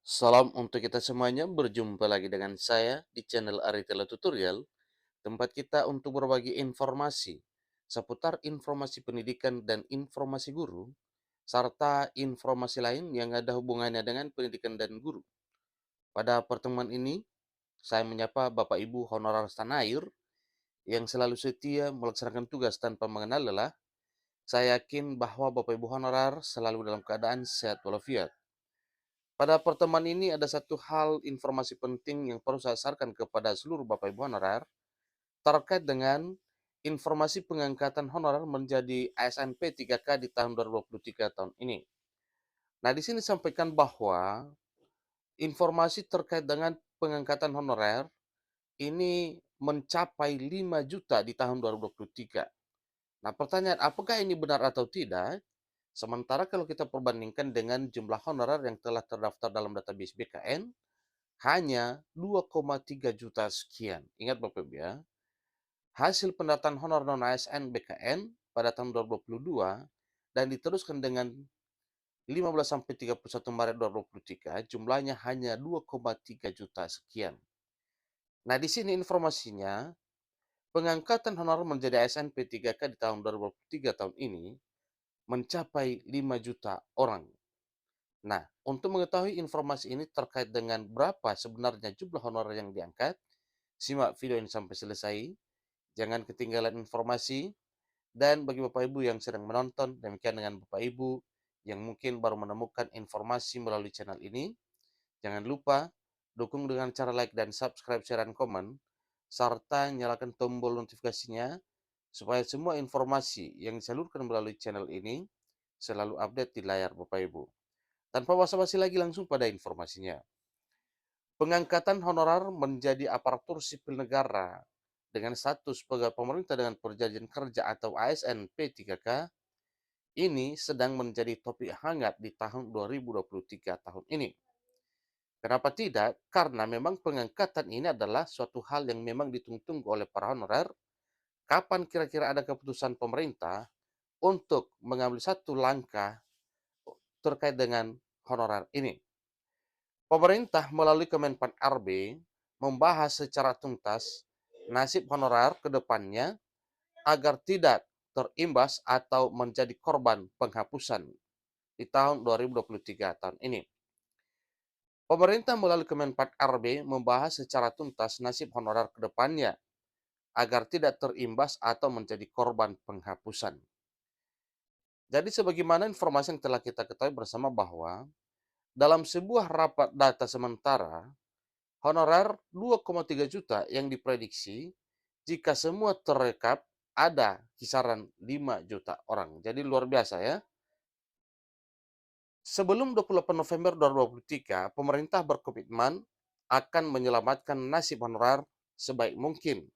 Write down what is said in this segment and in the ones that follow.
Salam untuk kita semuanya, berjumpa lagi dengan saya di channel Aritela Tutorial, tempat kita untuk berbagi informasi seputar informasi pendidikan dan informasi guru, serta informasi lain yang ada hubungannya dengan pendidikan dan guru. Pada pertemuan ini, saya menyapa Bapak Ibu honorer tanah air yang selalu setia melaksanakan tugas tanpa mengenal lelah. Saya yakin bahwa Bapak Ibu honorer selalu dalam keadaan sehat walafiat. Pada pertemuan ini ada satu hal informasi penting yang perlu saya sarankan kepada seluruh Bapak Ibu honorer terkait dengan informasi pengangkatan honorer menjadi ASN P3K di tahun 2023 tahun ini. Nah, di sini sampaikan bahwa informasi terkait dengan pengangkatan honorer ini mencapai 5 juta di tahun 2023. Nah, pertanyaan apakah ini benar atau tidak? Sementara kalau kita perbandingkan dengan jumlah honorer yang telah terdaftar dalam database BKN, hanya 2,3 juta sekian. Ingat Bapak Ibu ya, hasil pendataan honor non-ASN BKN pada tahun 2022 dan diteruskan dengan 15 sampai 31 Maret 2023, jumlahnya hanya 2,3 juta sekian. Nah, di sini informasinya, pengangkatan honor menjadi ASN P3K di tahun 2023 tahun ini mencapai 5 juta orang. Nah, untuk mengetahui informasi ini terkait dengan berapa sebenarnya jumlah honor yang diangkat, simak video ini sampai selesai, jangan ketinggalan informasi, dan bagi Bapak Ibu yang sedang menonton, demikian dengan Bapak Ibu yang mungkin baru menemukan informasi melalui channel ini, jangan lupa dukung dengan cara like dan subscribe, share, dan komen, serta nyalakan tombol notifikasinya supaya semua informasi yang disalurkan melalui channel ini selalu update di layar Bapak Ibu. Tanpa basa-basi lagi langsung pada informasinya. Pengangkatan honorer menjadi aparatur sipil negara dengan status pegawai pemerintah dengan perjanjian kerja atau ASN P3K ini sedang menjadi topik hangat di tahun 2023 tahun ini. Kenapa tidak? Karena memang pengangkatan ini adalah suatu hal yang memang ditunggu-tunggu oleh para honorer. Kapan kira-kira ada keputusan pemerintah untuk mengambil satu langkah terkait dengan honorer ini? Pemerintah melalui Kemenpan RB membahas secara tuntas nasib honorer ke depannya agar tidak terimbas atau menjadi korban penghapusan di tahun 2023 tahun ini. Pemerintah melalui Kemenpan RB membahas secara tuntas nasib honorer ke depannya agar tidak terimbas atau menjadi korban penghapusan. Jadi sebagaimana informasi yang telah kita ketahui bersama bahwa dalam sebuah rapat data sementara, honorer 2,3 juta yang diprediksi jika semua terrekap ada kisaran 5 juta orang. Jadi luar biasa ya. Sebelum 28 November 2023, pemerintah berkomitmen akan menyelamatkan nasib honorer sebaik mungkin.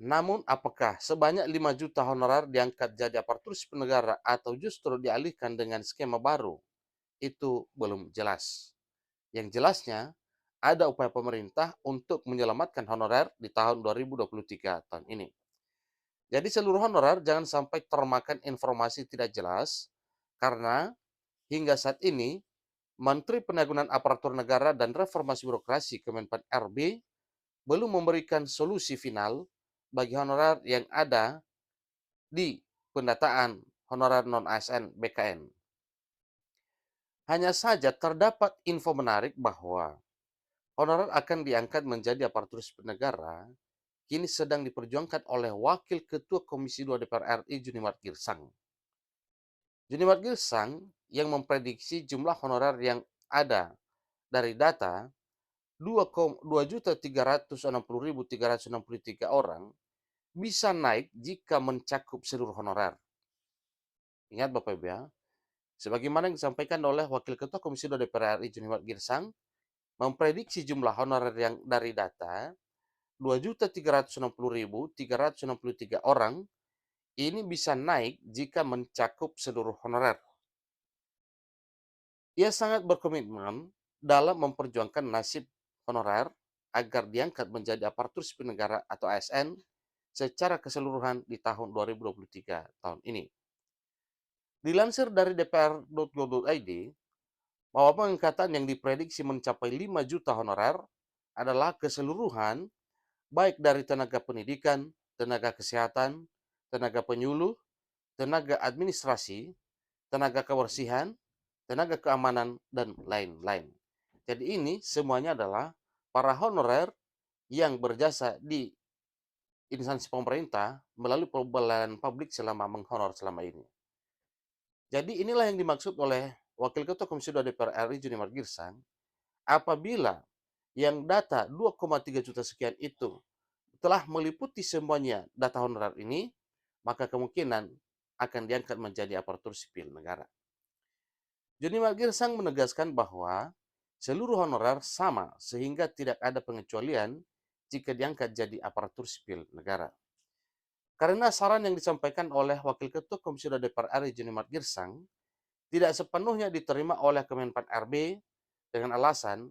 Namun apakah sebanyak 5 juta honorer diangkat jadi aparatur sipil negara atau justru dialihkan dengan skema baru? Itu belum jelas. Yang jelasnya, ada upaya pemerintah untuk menyelamatkan honorer di tahun 2023 tahun ini. Jadi seluruh honorer jangan sampai termakan informasi tidak jelas, karena hingga saat ini Menteri Penanggulangan Aparatur Negara dan Reformasi Birokrasi Kemenpan RB belum memberikan solusi final bagi honorer yang ada di pendataan honorer non-ASN BKN. Hanya saja terdapat info menarik bahwa honorer akan diangkat menjadi aparatur sipil negara kini sedang diperjuangkan oleh Wakil Ketua Komisi 2 DPR RI Junimart Girsang. Junimart Girsang yang memprediksi jumlah honorer yang ada dari data 2.360.363 orang bisa naik jika mencakup seluruh honorer. Ingat Bapak Ibu ya, sebagaimana yang disampaikan oleh Wakil Ketua Komisi 2 DPR RI Junimart Girsang, memprediksi jumlah honorer yang dari data 2.360.363 orang ini bisa naik jika mencakup seluruh honorer. Ia sangat berkomitmen dalam memperjuangkan nasib honorer agar diangkat menjadi aparatur sipil negara atau ASN secara keseluruhan di tahun 2023 tahun ini. Dilansir dari dpr.go.id, bahwa pengangkatan yang diprediksi mencapai 5 juta honorer adalah keseluruhan baik dari tenaga pendidikan, tenaga kesehatan, tenaga penyuluh, tenaga administrasi, tenaga kebersihan, tenaga keamanan, dan lain-lain. Jadi ini semuanya adalah para honorer yang berjasa di instansi pemerintah melalui pelayanan publik selama menghonor selama ini. Jadi inilah yang dimaksud oleh Wakil Ketua Komisi 2 DPR RI Juni Margirsang, apabila yang data 2,3 juta sekian itu telah meliputi semuanya data honorer ini, maka kemungkinan akan diangkat menjadi aparatur sipil negara. Joni Margirsang menegaskan bahwa seluruh honorer sama sehingga tidak ada pengecualian jika diangkat jadi aparatur sipil negara. Karena saran yang disampaikan oleh Wakil Ketua Komisi 2 DPR RI Joni Margirsang tidak sepenuhnya diterima oleh Kemenpan RB dengan alasan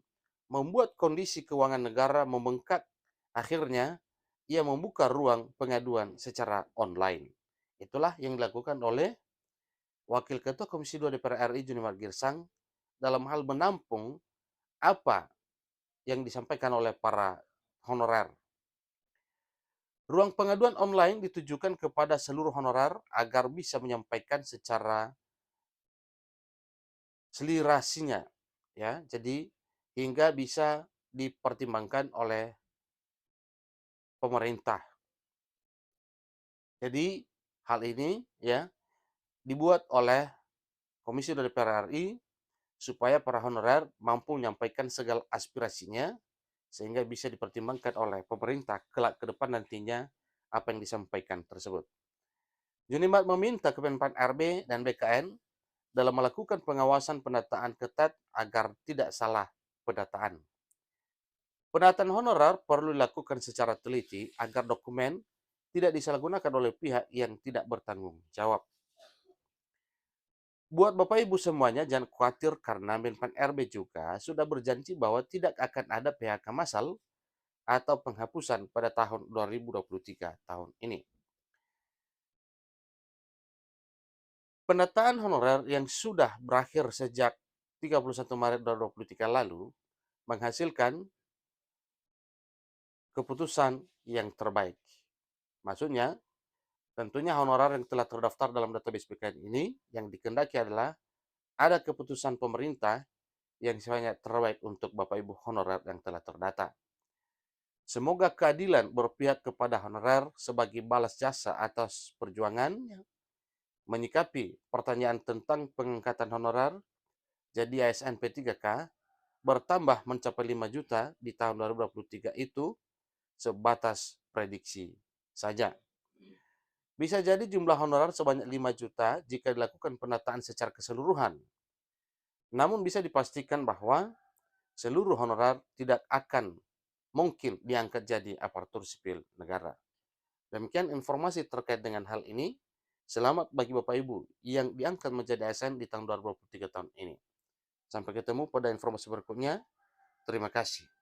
membuat kondisi keuangan negara membengkak, akhirnya ia membuka ruang pengaduan secara online. Itulah yang dilakukan oleh Wakil Ketua Komisi 2 DPR RI Juni Margirsang dalam hal menampung apa yang disampaikan oleh para honorer. Ruang pengaduan online ditujukan kepada seluruh honorer agar bisa menyampaikan secara selirasinya, ya. Jadi hingga bisa dipertimbangkan oleh pemerintah. Jadi hal ini ya dibuat oleh Komisi 2 DPR RI supaya para honorer mampu menyampaikan segala aspirasinya sehingga bisa dipertimbangkan oleh pemerintah kelak ke depan nantinya apa yang disampaikan tersebut. Junimat meminta Kemenpan RB dan BKN dalam melakukan pengawasan pendataan ketat agar tidak salah pendataan. Pendataan honorer perlu dilakukan secara teliti agar dokumen tidak disalahgunakan oleh pihak yang tidak bertanggung jawab. Buat Bapak Ibu semuanya jangan khawatir karena Menpan RB juga sudah berjanji bahwa tidak akan ada PHK massal atau penghapusan pada tahun 2023 tahun ini. Pendataan honorer yang sudah berakhir sejak 31 Maret 2023 lalu menghasilkan keputusan yang terbaik. Maksudnya, tentunya honorer yang telah terdaftar dalam database BKN ini yang dikehendaki adalah ada keputusan pemerintah yang sifatnya terbaik untuk Bapak Ibu honorer yang telah terdata. Semoga keadilan berpihak kepada honorer sebagai balas jasa atas perjuangannya menyikapi pertanyaan tentang pengangkatan honorer jadi ASN P3K bertambah mencapai 5 juta di tahun 2023 itu sebatas prediksi saja. Bisa jadi jumlah honorer sebanyak 5 juta jika dilakukan penataan secara keseluruhan. Namun bisa dipastikan bahwa seluruh honorer tidak akan mungkin diangkat jadi aparatur sipil negara. Demikian informasi terkait dengan hal ini. Selamat bagi Bapak Ibu yang diangkat menjadi ASN di tahun 2023 tahun ini. Sampai ketemu pada informasi berikutnya. Terima kasih.